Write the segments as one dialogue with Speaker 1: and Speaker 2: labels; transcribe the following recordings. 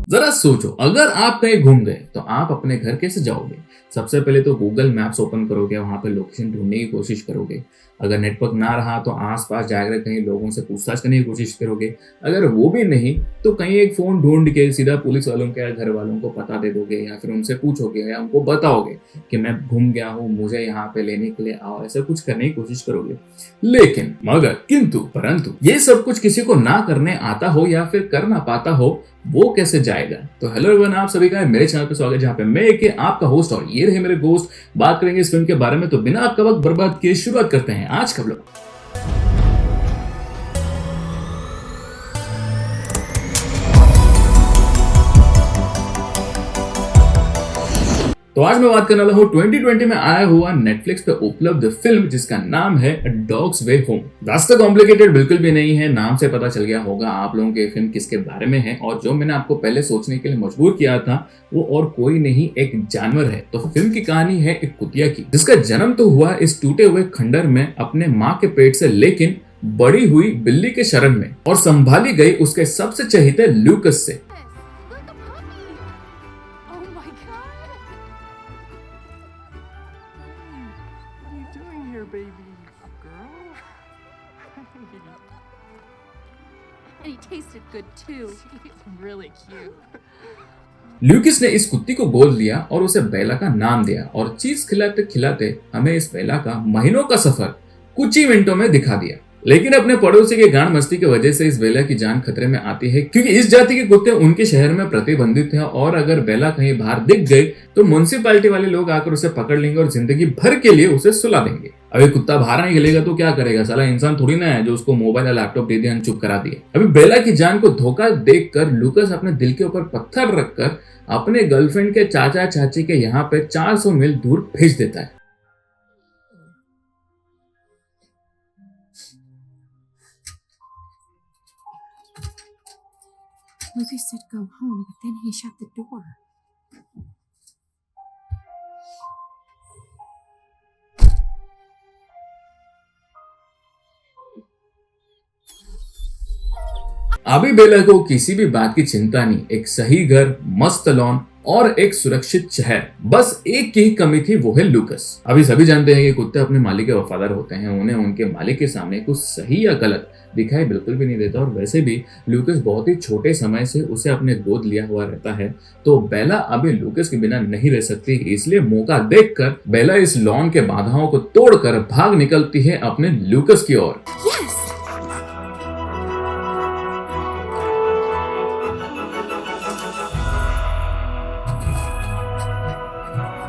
Speaker 1: जरा सोचो, अगर आप कहीं घूम गए तो आप अपने घर कैसे जाओगे? सबसे पहले तो गूगल मैप्स ओपन करोगे, वहां पे लोकेशन ढूंढने की कोशिश करोगे। अगर नेटवर्क ना रहा तो आसपास जाकर कहीं लोगों से पूछताछ करने की कोशिश करोगे। अगर वो भी नहीं तो कहीं एक फोन ढूंढ के सीधा पुलिस वालों के या घर वालों को पता दे दोगे, या फिर उनसे पूछोगे या उनको बताओगे कि मैं घूम गया हूँ, मुझे यहाँ पे लेने के लिए आओ। ऐसा कुछ करने की कोशिश करोगे। लेकिन मगर किंतु परंतु ये सब कुछ किसी को ना करने आता हो या फिर कर ना पाता हो, वो कैसे जाएगा? तो हेलो एवरीवन, आप सभी का मेरे चैनल पे स्वागत है, जहां पे मैं के आपका होस्ट और ये रहे मेरे दोस्त। बात करेंगे इस फिल्म के बारे में, तो बिना आपका वक्त बर्बाद किए शुरुआत करते हैं आज का व्लॉग। तो आज मैं बात करने वाला हूँ 2020 में आया हुआ नेटफ्लिक्स पे उपलब्ध फिल्म जिसका नाम है अ डॉग्स वे होम। रास्ता कॉम्प्लिकेटेड बिल्कुल भी नहीं है, नाम से पता चल गया होगा आप लोगों के फिल्म किसके बारे में है। और जो मैंने आपको पहले सोचने के लिए मजबूर किया था वो और कोई नहीं, एक जानवर है। तो फिल्म की कहानी है एक कुतिया की, जिसका जन्म तो हुआ इस टूटे हुए खंडर में अपने माँ के पेट से, लेकिन बड़ी हुई बिल्ली के शरण में और संभाली गई उसके सबसे चहेते ल्यूकस से।
Speaker 2: And he tasted good too. Really cute.
Speaker 1: ल्यूकिस ने इस कुत्ती को गोद लिया और उसे बेला का नाम दिया, और चीज खिलाते खिलाते हमें इस बेला का महीनों का सफर कुछ ही मिनटों में दिखा दिया। लेकिन अपने पड़ोसी के गांड मस्ती की वजह से इस बेला की जान खतरे में आती है, क्योंकि इस जाति के कुत्ते उनके शहर में प्रतिबंधित हैं और अगर बेला कहीं बाहर दिख गई तो म्युनिसिपैलिटी वाले लोग आकर उसे पकड़ लेंगे और जिंदगी भर के लिए उसे सुला देंगे। अभी कुत्ता बाहर नहीं खेलेगा तो क्या करेगा? साला इंसान थोड़ी ना है जो उसको मोबाइल या लैपटॉप दे दिया चुप करा दिए। अभी बेला की जान को धोखा देखकर लूकस अपने दिल के ऊपर पत्थर रखकर अपने गर्लफ्रेंड के चाचा चाची के यहाँ पे 400 मील दूर भेज देता है।
Speaker 2: Lucas said go home, but then he shut the door.
Speaker 1: अभी बेला को किसी भी बात की चिंता नहीं, एक सही घर, मस्त लॉन और एक सुरक्षित शहर, बस एक की ही कमी थी, वो है लूकस। अभी सभी जानते हैं कि कुत्ते अपने मालिक के वफादार होते हैं, उन्हें उनके मालिक के सामने कुछ सही या गलत दिखाई बिल्कुल भी नहीं देता। और वैसे भी लूकस बहुत ही छोटे समय से उसे अपने गोद लिया हुआ रहता है, तो बेला अभी लूकस के बिना नहीं रह सकती। इसलिए मौका देखकर बेला इस लॉन के बाधाओं को तोड़कर भाग निकलती है अपने लूकस की ओर।
Speaker 2: Yes!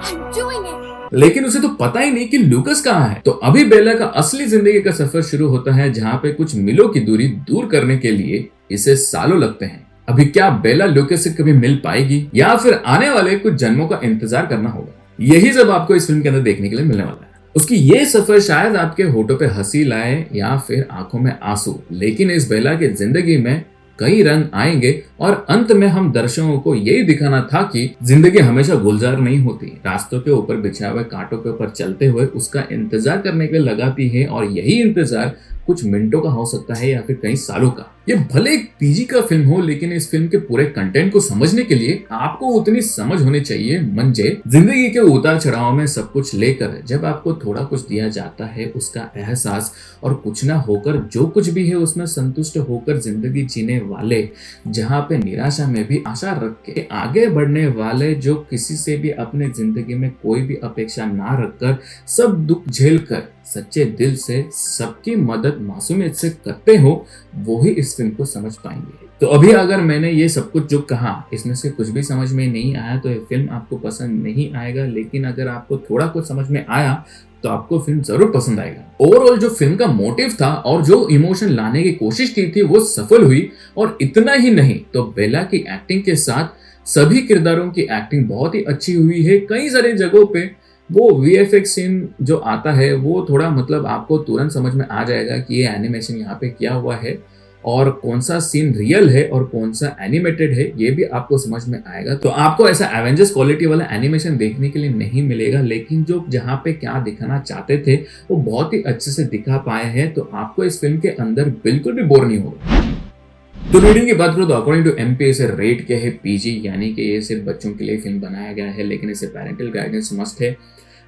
Speaker 2: I'm doing it!
Speaker 1: लेकिन उसे तो पता ही नहीं कि लूकस कहाँ है। तो अभी बेला का असली जिंदगी का सफर शुरू होता है, जहाँ पे कुछ मीलों की दूरी दूर करने के लिए इसे सालों लगते हैं। अभी क्या बेला लूकस से कभी मिल पाएगी या फिर आने वाले कुछ जन्मों का इंतजार करना होगा? यही सब आपको इस फिल्म के अंदर देखने के लिए मिलने वाला है। उसकी ये सफर शायद आपके होठों पे हंसी लाए या फिर आंखों में आंसू, लेकिन इस बेला की जिंदगी में कई रंग आएंगे और अंत में हम दर्शकों को यही दिखाना था कि जिंदगी हमेशा गुलजार नहीं होती। रास्तों के ऊपर बिछाए हुए कांटों के ऊपर चलते हुए उसका इंतजार करने के लिए लगाती है, और यही इंतजार कुछ मिनटों का हो सकता है या फिर कई सालों का। ये भले एक पीजी का फिल्म हो, लेकिन इस फिल्म के पूरे कंटेंट को समझने के लिए आपको उतनी समझ होनी चाहिए। मंजे जिंदगी के उतार चढ़ाव में सब कुछ लेकर जब आपको थोड़ा कुछ दिया जाता है उसका एहसास, और कुछ ना होकर जो कुछ भी है उसमें संतुष्ट होकर जिंदगी जीने वाले, जहाँ पे निराशा में भी आशा रख के आगे बढ़ने वाले, जो किसी से भी अपने जिंदगी में कोई भी अपेक्षा ना रखकर सब दुख झेल कर सच्चे दिल से सबकी मदद मासूमियत से करते हो, वो ही इस फिल्म को समझ पाएंगे। तो अभी अगर मैंने ये सब कुछ जो कहा इसमें से कुछ भी समझ में नहीं आया तो ये फिल्म आपको पसंद नहीं आएगा, लेकिन अगर आपको थोड़ा कुछ समझ में आया तो आपको फिल्म जरूर पसंद आएगा। ओवरऑल जो फिल्म का मोटिव था और जो इमोशन लाने की कोशिश की थी वो सफल हुई। और इतना ही नहीं तो बेला की एक्टिंग के साथ सभी किरदारों की एक्टिंग बहुत ही अच्छी हुई है। कई सारी जगहों पे वो वीएफएक्स सीन जो आता है वो थोड़ा मतलब आपको तुरंत समझ में आ जाएगा कि ये एनिमेशन यहाँ पे किया हुआ है, और कौन सा सीन रियल है और कौन सा एनिमेटेड है ये भी आपको समझ में आएगा। तो आपको ऐसा एवेंजर्स क्वालिटी वाला एनिमेशन देखने के लिए नहीं मिलेगा, लेकिन जो जहाँ पे क्या दिखाना चाहते थे वो बहुत ही अच्छे से दिखा पाए हैं, तो आपको इस फिल्म के अंदर बिल्कुल भी बोर नहीं होगा। तो रेटिंग की बात करो तो अकॉर्डिंग टू एमपी इसे रेट किया है पीजी, यानी कि ये सिर्फ बच्चों के लिए फिल्म बनाया गया है, लेकिन इसे पेरेंटल गाइडेंस मस्ट है।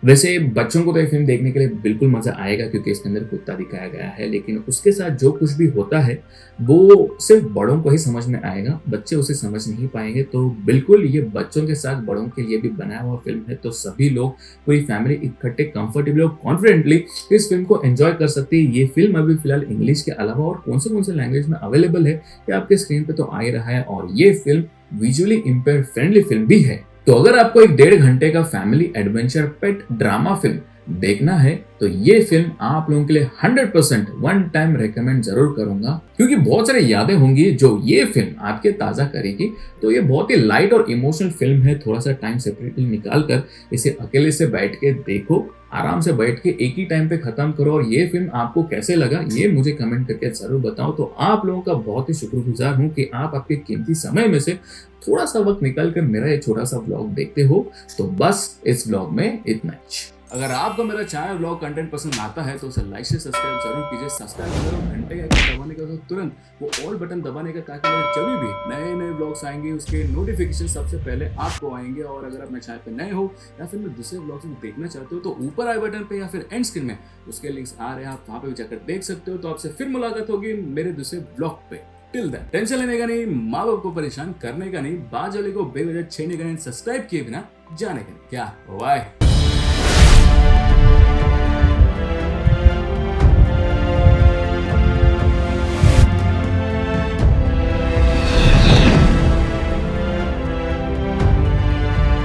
Speaker 1: वैसे बच्चों को तो ये फिल्म देखने के लिए बिल्कुल मजा आएगा क्योंकि इसके अंदर कुत्ता दिखाया गया है, लेकिन उसके साथ जो कुछ भी होता है वो सिर्फ बड़ों को ही समझ में आएगा, बच्चे उसे समझ नहीं पाएंगे। तो बिल्कुल ये बच्चों के साथ बड़ों के लिए भी बनाया हुआ फिल्म है, तो सभी लोग, पूरी फैमिली इकट्ठे कंफर्टेबली और कॉन्फिडेंटली इस फिल्म को एंजॉय कर सकती है। ये फिल्म अभी फिलहाल इंग्लिश के अलावा और कौन से लैंग्वेज में अवेलेबल है ये आपके स्क्रीन पे तो आ ही रहा है, और ये film visually impair friendly film भी है। तो अगर आपको एक 1.5 घंटे का फैमिली एडवेंचर पेट ड्रामा फिल्म देखना है तो ये फिल्म आप लोगों के लिए 100% वन टाइम रेकमेंड जरूर करूंगा, क्योंकि बहुत सारी यादें होंगी जो ये फिल्म आपके ताजा करेगी। तो ये बहुत ही लाइट और इमोशनल फिल्म है, थोड़ा सा टाइम सेपरेटली निकाल कर इसे अकेले से बैठ के देखो, आराम से बैठ के एक ही टाइम पे खत्म करो। और ये फिल्म आपको कैसे लगा ये मुझे कमेंट करके जरूर बताओ। तो आप लोगों का बहुत ही शुक्रगुजार हूँ कि आप आपके कीमती समय में से थोड़ा सा वक्त निकाल कर मेरा ये छोटा सा व्लॉग देखते हो। तो बस इस व्लॉग में इतना ही। अगर आपको मेरा चैनल व्लॉग कंटेंट पसंद आता है तो उसे लाइक से सब्सक्राइब जरूर कीजिए। सब्सक्राइब करो, घंटे का आइकन दबाने का तो तुरंत वो ऑल बटन दबाने का, ताकि मेरे जब भी नए नए व्लॉग्स आएंगे उसके नोटिफिकेशन सबसे पहले आपको आएंगे। और अगर आप मेरे चैनल पे नए हो या फिर मैं दूसरे व्लॉग्स में देखना चाहते हो तो ऊपर आई बटन पे या फिर एंड स्क्रीन में उसके लिंक्स आ रहे हैं, आप वहां पे भी जाकर देख सकते हो। तो आपसे फिर मुलाकात होगी मेरे दूसरे व्लॉग पे। टिल देन टेंशन लेने का नहीं, माँ बाप को परेशान करने का नहीं, बाज वाले को बेवजह छेड़ने का नहीं, सब्सक्राइब किए बिना जाने का नहीं। क्या वाह।